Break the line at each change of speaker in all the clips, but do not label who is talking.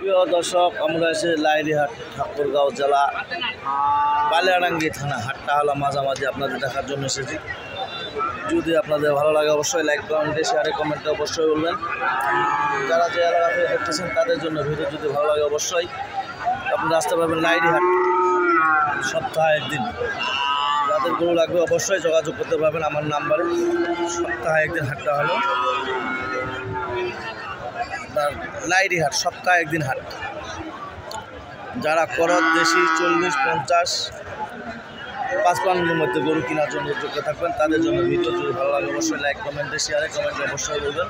প্রিয় দর্শক, আমরা এসে লাইরিহাট ঠাকুরগাঁও জেলা বালিয়াডাঙ্গি থানা। হাটটা হলো মাঝামাঝি, আপনাদের দেখার জন্য এসেছি। যদি আপনাদের ভালো লাগে অবশ্যই লাইক কমেন্টে শেয়ারে কমেন্টে অবশ্যই বলবেন। যারা যে এলাকা থেকে দেখতেছেন তাদের জন্য ভিডিও যদি ভালো লাগে অবশ্যই আপনারা আসতে পারবেন লাইরিহাট সপ্তাহে একদিন। যাদের গরু লাগবে অবশ্যই যোগাযোগ করতে পারবেন আমার নাম্বারে। সপ্তাহে একদিন হাটটা হলো লাইরিহাট, সপ্তাহে একদিন হাট। যারা করত দেশি 40-50 55 মধ্যে গরু কেনার জন্য যোগ্য থাকবেন তাদের জন্য ভিডিও যদি ভালো লাগে অবশ্যই লাইক কমেন্টে শেয়ারে কমেন্টে অবশ্যই বলবেন।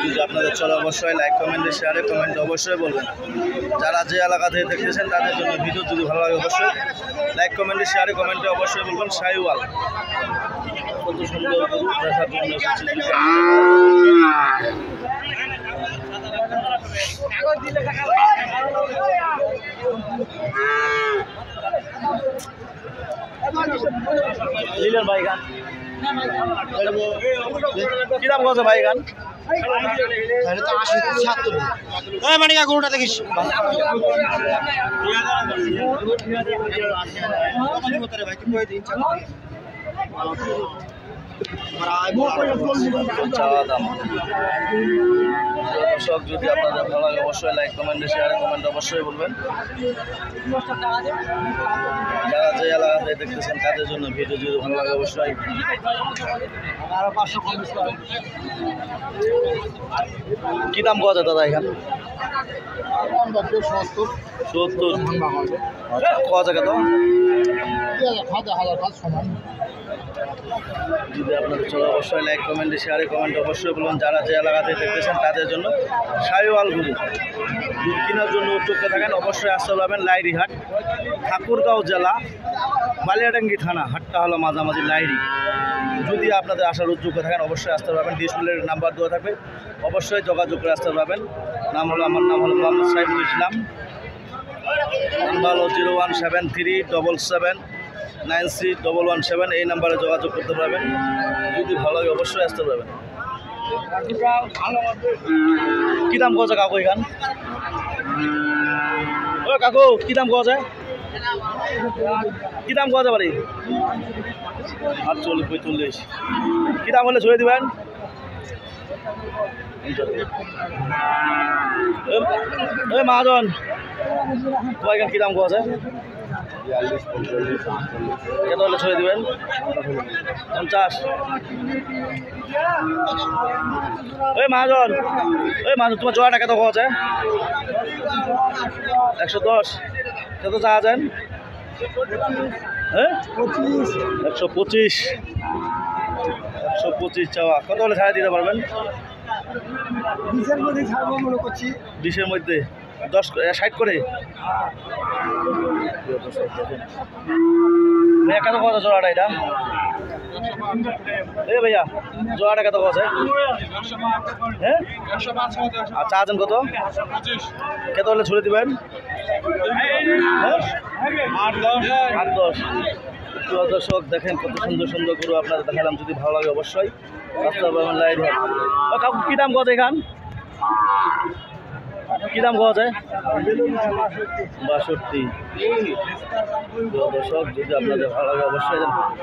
যদি আপনাদের চলে অবশ্যই লাইক কমেন্টে শেয়ারে কমেন্টে অবশ্যই বলবেন। যারা যে এলাকা থেকে দেখতেছেন তাদের জন্য ভিডিও যদি ভালো লাগে অবশ্যই লাইক কমেন্টে শেয়ারে কমেন্টে অবশ্যই বলবেন। শাহিওয়াল কত সুন্দর গরু দেখার জন্য লিলেন ভাই গান কি দাম কত ভাই গান?
মানে গরুটা দেখিস
চাওয়া দাম। দর্শক, যদি আপনাদের ভালো লাগে অবশ্যই লাইক কমেন্টে শেয়ারে কমেন্ট অবশ্যই বলবেন। যারা যে এলাকাতে দেখতেছেন তাদের জন্য ভিডিও যদি ভালো লাগে অবশ্যই কি দাম পাওয়া যায় দাদা এখানে? 70 পাওয়া যায় কত? যদি আপনাদের চলে অবশ্যই লাইক কমেন্টে শেয়ারে কমেন্ট অবশ্যই বলুন। যারা যে এলাকাতে দেখতেছেন তাদের জন্য শাহিওয়াল গরু দুধ কেনার জন্য উদ্যোক্তা থাকেন অবশ্যই আসতে পারবেন লাইরিহাট, ঠাকুরগাঁও জেলা বালিয়াডাঙ্গি থানা। হাটটা হলো মাঝামাঝি লাইরি। যদি আপনাদের আসার উদ্যোক্তা থাকেন অবশ্যই আসতে পারবেন। ডিসপ্লের নাম্বার দেওয়া থাকবে, অবশ্যই যোগাযোগ করে আসতে পারবেন। আমার নাম হলো মোহাম্মদ সাইফুল ইসলাম। নাম্বার হলো 0177377961117। এই নাম্বারে যোগাযোগ করতে পারবেন। যদি ভালো লাগে অবশ্যই আসতে পারবেন। কী দাম পাওয়া যায় কাকু এখান? ও কাকু, কী দাম পাওয়া যায়? কী দাম পাওয়া যায় বাড়ি? 48-45। কী দাম হলে ছড়িয়ে দেবেন? মহাজন এখানে কী দাম পাওয়া যায়? কত হলে ছড়িয়ে দেবেন? 50। মহাজন তোমার জোড়াটা কত পাওয়া যায়? 110। কত চাওয়া যান? 125 চাওয়া। কত হলে ছাড়া দিতে পারবেন? 20-এর মধ্যে 60 করে। ভাইয়া কত কথা জোড়াটা এটা? ভাইয়া জোড়াটা কত কথা? হ্যাঁ, আচ্ছা আছেন কত? কত হলে ছুড়ে দিবেন? 8-10। দর্শক দেখেন কত সুন্দর সুন্দর গরু আপনাদের দেখালাম। যদি ভালো লাগে অবশ্যই আসতে পারবেন লাইরিহাট। কাকু কী দাম কত এখান? কী দাম পাওয়া যায়? 62। দর্শক, যদি আপনাদের ভালো লাগে অবশ্যই।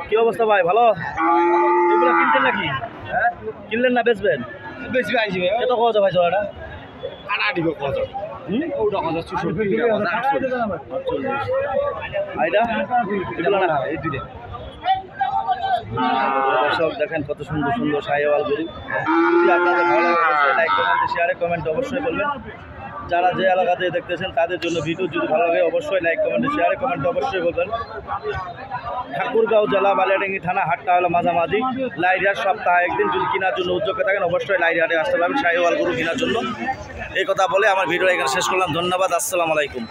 কি অবস্থা ভাই, ভালো? এগুলো কিনছেন নাকি? কিনলেন না বেচবেন? কত পাওয়া যায় ভাই জোড়াটা? 48। দর্শক দেখেন কত সুন্দর সুন্দর শাহিওয়াল গরু। যদি আপনাদের ভালো লাগে লাইক কমেন্ট শেয়ারে কমেন্ট অবশ্যই বলবেন। যারা যে এলাকাতে দেখতেছেন তাদের জন্য ভিডিও যদি ভালো লাগে অবশ্যই লাইক কমেন্টে শেয়ারে কমেন্টে অবশ্যই বলবেন। ঠাকুরগাঁও জেলা বালিয়াডাঙ্গি থানা, হাটটা হলো মাঝামাঝি। লাইরিহাট সপ্তাহে একদিন, যদি কেনার জন্য উদ্যোগে থাকেন অবশ্যই লাইরিহাটে আসতে পারবেন শাহিওয়াল গরু কেনার জন্য। এই কথা বলে আমার ভিডিও এখানে শেষ করলাম। ধন্যবাদ, আসসালামু আলাইকুম।